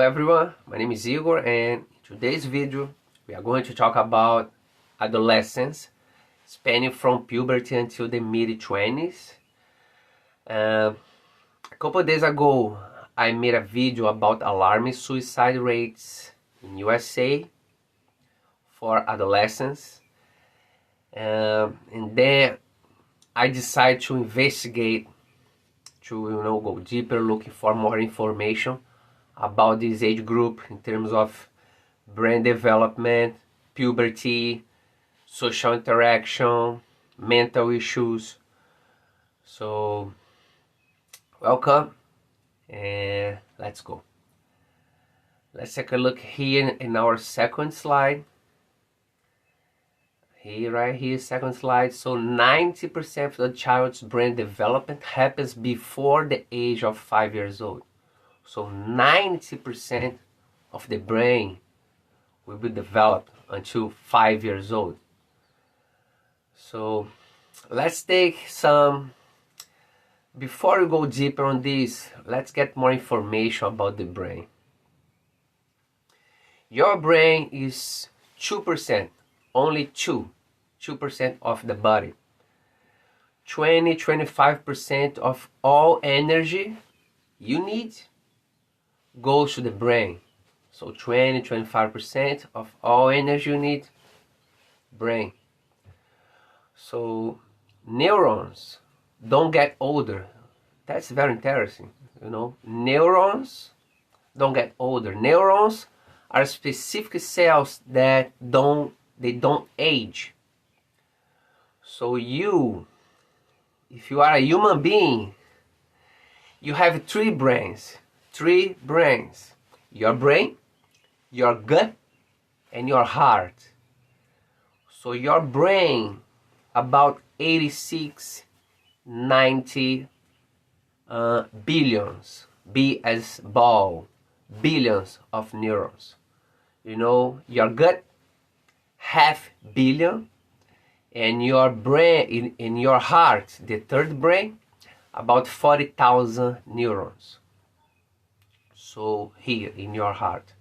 everyone, my name is Igor, and in today's video we are going to talk about adolescence, spanning from puberty until the mid-20s. A couple of days ago I made a video about alarming suicide rates in USA for adolescents, and then I decided to investigate, to go deeper, looking for more information about this age group in terms of brain development, puberty, social interaction, mental issues. So welcome, and let's go. Let's take a look here in our second slide. Right here, second slide. So 90% of the child's brain development happens before the age of 5 years old. So 90% of the brain will be developed until 5 years old. So let's take before we go deeper on this, let's get more information about the brain. Your brain is 2%, only 2% of the body. 20-25% of all energy you need goes to the brain. So 20-25% of all energy you need, brain. So neurons don't get older. That's very interesting. Neurons don't get older. Neurons are specific cells that don't age. So if you are a human being, you have three brains. Your brain, your gut, and your heart. So your brain, about 86-90 billions, B as ball, billions of neurons. Your gut, 500 million, and your brain, in your heart, the third brain, about 40,000 neurons. So here in your heart,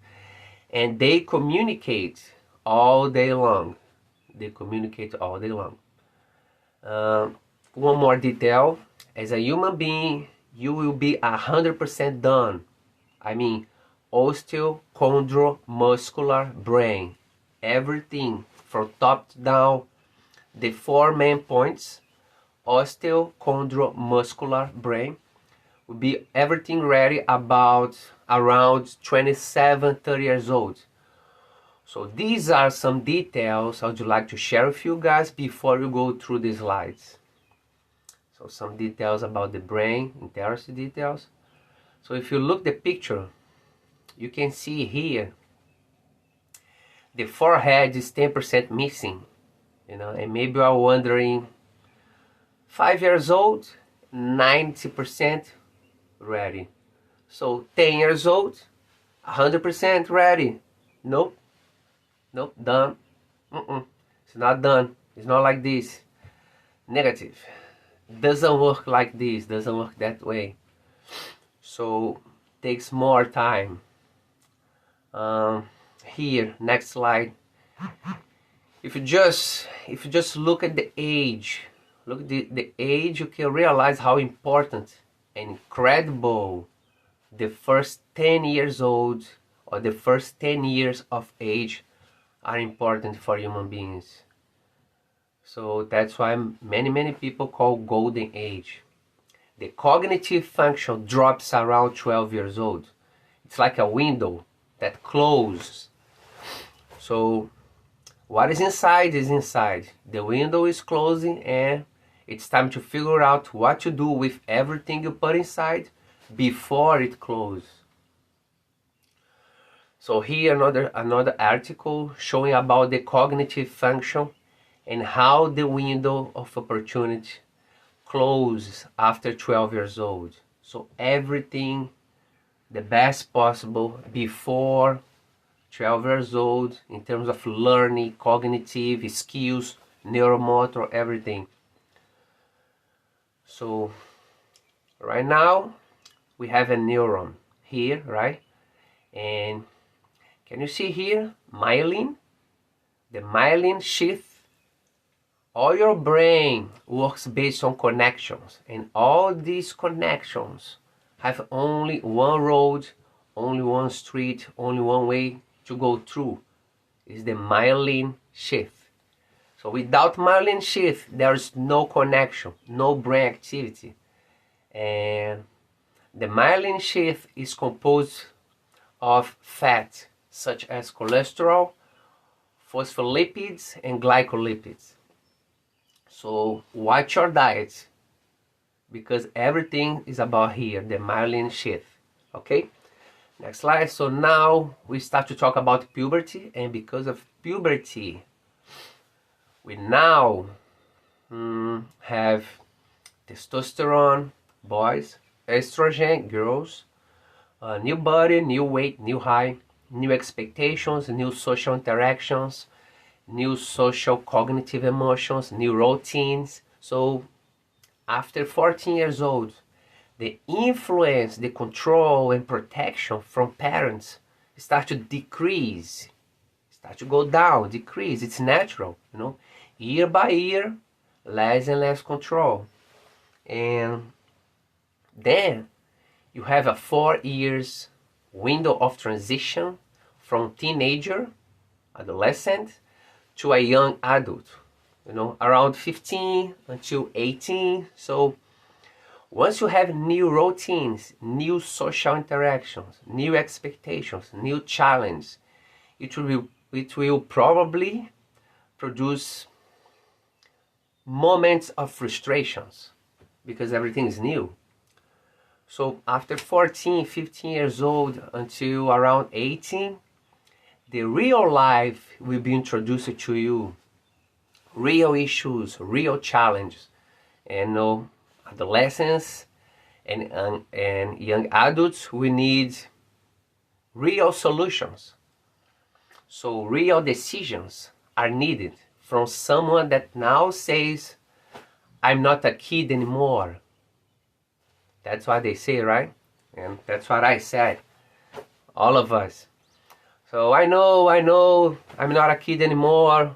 and they communicate all day long. One more detail: as a human being, you will be 100% done. I mean, osteochondromuscular brain. Everything from top to down, the four main points, osteochondromuscular brain, will be everything ready about around 27-30 years old. So these are some details I would like to share with you guys before you go through the slides. So some details about the brain, interesting details. So if you look at the picture, you can see here the forehead is 10% missing. And maybe you are wondering, 5 years old, 90% ready. So 10 years old, 100% ready. Nope, done. It's not done. It's not like this. Negative. Doesn't work like this, doesn't work that way. So takes more time. Here, next slide. If you just look at the age, the age, you can realize how important and incredible the first 10 years old or the first 10 years of age are important for human beings. So that's why many people call golden age. The cognitive function drops around 12 years old. It's like a window that closes. So what is inside is inside. The window is closing, and it's time to figure out what to do with everything you put inside before it closes. So here another article showing about the cognitive function and how the window of opportunity closes after 12 years old. So everything the best possible before 12 years old in terms of learning, cognitive skills, neuromotor, everything. So right now we have a neuron here, right? And can you see here, myelin? The myelin sheath. All your brain works based on connections, and all these connections have only one road, only one street, only one way to go through. Is the myelin sheath. So without myelin sheath, there is no connection, no brain activity. And the myelin sheath is composed of fat, such as cholesterol, phospholipids, and glycolipids. So watch your diet, because everything is about here, the myelin sheath. Okay? Next slide. So now we start to talk about puberty, and because of puberty, we now have testosterone, boys, estrogen, girls, new body, new weight, new height, new expectations, new social interactions, new social cognitive emotions, new routines. So after 14 years old, the influence, the control and protection from parents start to decrease, start to go down, decrease. It's natural, you know. Year by year, less and less control. And then you have a 4 years window of transition from teenager, adolescent, to a young adult, you know, around 15 until 18. So once you have new routines, new social interactions, new expectations, new challenge, it will probably produce moments of frustrations, because everything is new. So after 14, 15 years old until around 18, the real life will be introduced to you. Real issues, real challenges. And adolescents and young adults, we need real solutions. So real decisions are needed from someone that now says, I'm not a kid anymore. That's what they say, right? And that's what I said. All of us. So I know, I'm not a kid anymore.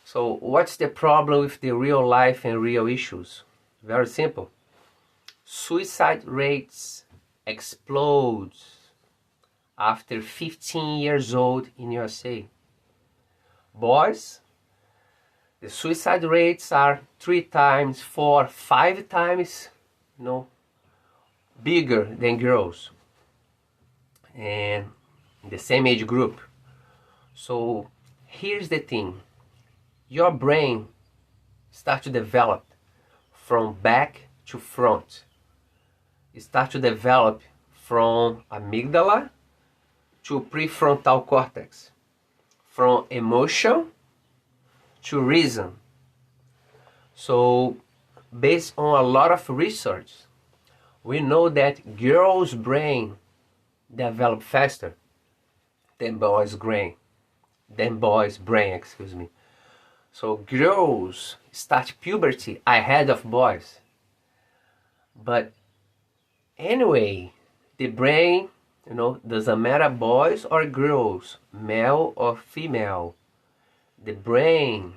So what's the problem with the real life and real issues? Very simple. Suicide rates explode after 15 years old in USA. Boys, the suicide rates are 3 times, 4, 5 times, bigger than girls, and in the same age group. So here's the thing. Your brain starts to develop from back to front. It starts to develop from amygdala to prefrontal cortex, from emotion to reason. So based on a lot of research, we know that girls' brain develop faster than boys' brain. So girls start puberty ahead of boys. But anyway, the brain, doesn't matter boys or girls, male or female. The brain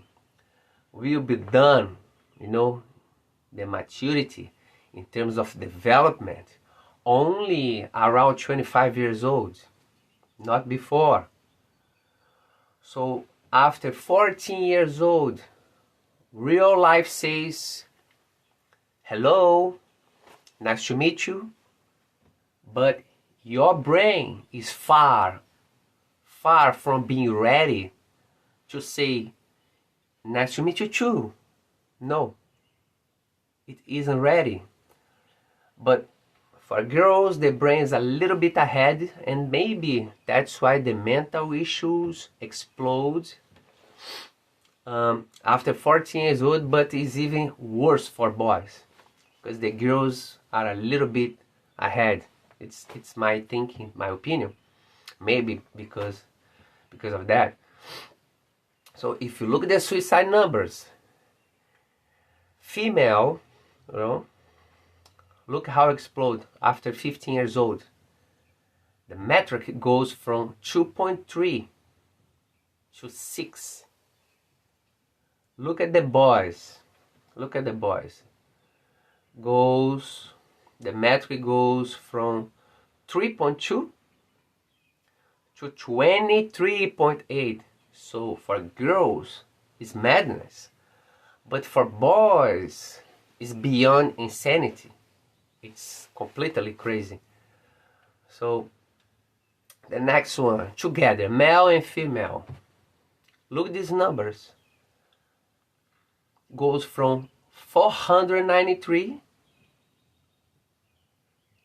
will be done, the maturity in terms of development only around 25 years old, not before. So after 14 years old, real life says, hello, nice to meet you, but your brain is far from being ready to say, nice to meet you too. No, it isn't ready. But for girls, the brain is a little bit ahead, and maybe that's why the mental issues explode after 14 years old, but it's even worse for boys, because the girls are a little bit ahead. It's my thinking, my opinion. Maybe because of that. So if you look at the suicide numbers, female, look how it explode after 15 years old. The metric goes from 2.3 to 6. Look at the boys. Look at the boys. The metric goes from 3.2 to 23.8. So for girls, it's madness. But for boys, it's beyond insanity. It's completely crazy. So the next one, together, male and female. Look at these numbers. Goes from 493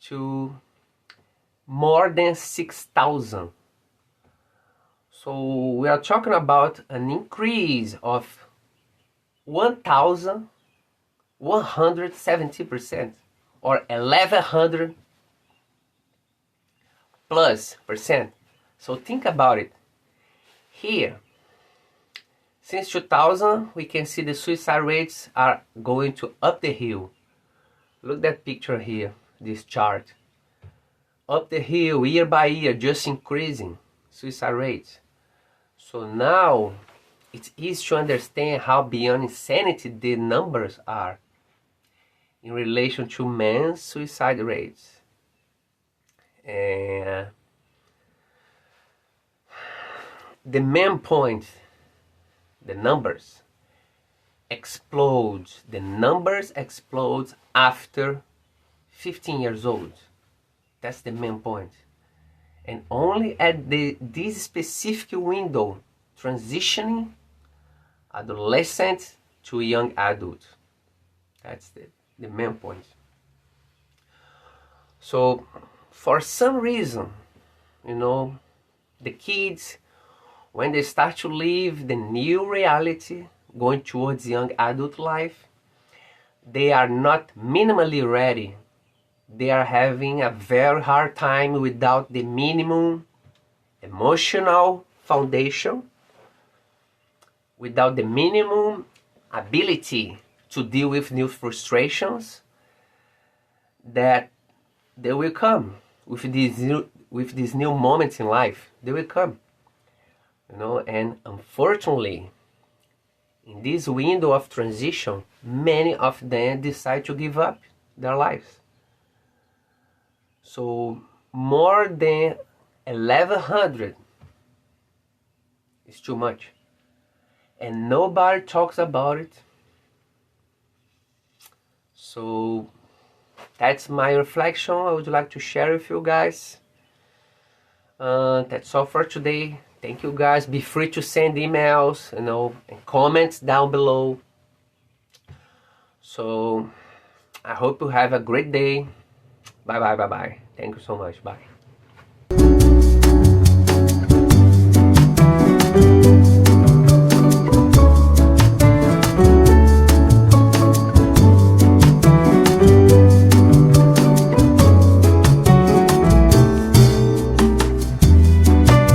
to more than 6,000. So we are talking about an increase of 1,170% or 1,100 plus percent. So think about it. Here, since 2000, we can see the suicide rates are going to up the hill. Look at that picture here, this chart. Up the hill, year by year, just increasing suicide rates. So now, it's easy to understand how beyond insanity the numbers are in relation to men's suicide rates. And the main point, the numbers explode. The numbers explode after 15 years old. That's the main point. And only at this specific window, transitioning adolescent to young adult. That's the main point. So for some reason, the kids, when they start to live the new reality, going towards young adult life, they are not minimally ready. They are having a very hard time without the minimum emotional foundation, without the minimum ability to deal with new frustrations that they will come with these new moments in life. They will come, and unfortunately, in this window of transition, many of them decide to give up their lives. So more than 1,100 is too much, and nobody talks about it. So that's my reflection I would like to share with you guys. That's all for today. Thank you guys. Be free to send emails, and comments down below. So I hope you have a great day. Bye bye. Thank you so much. Bye.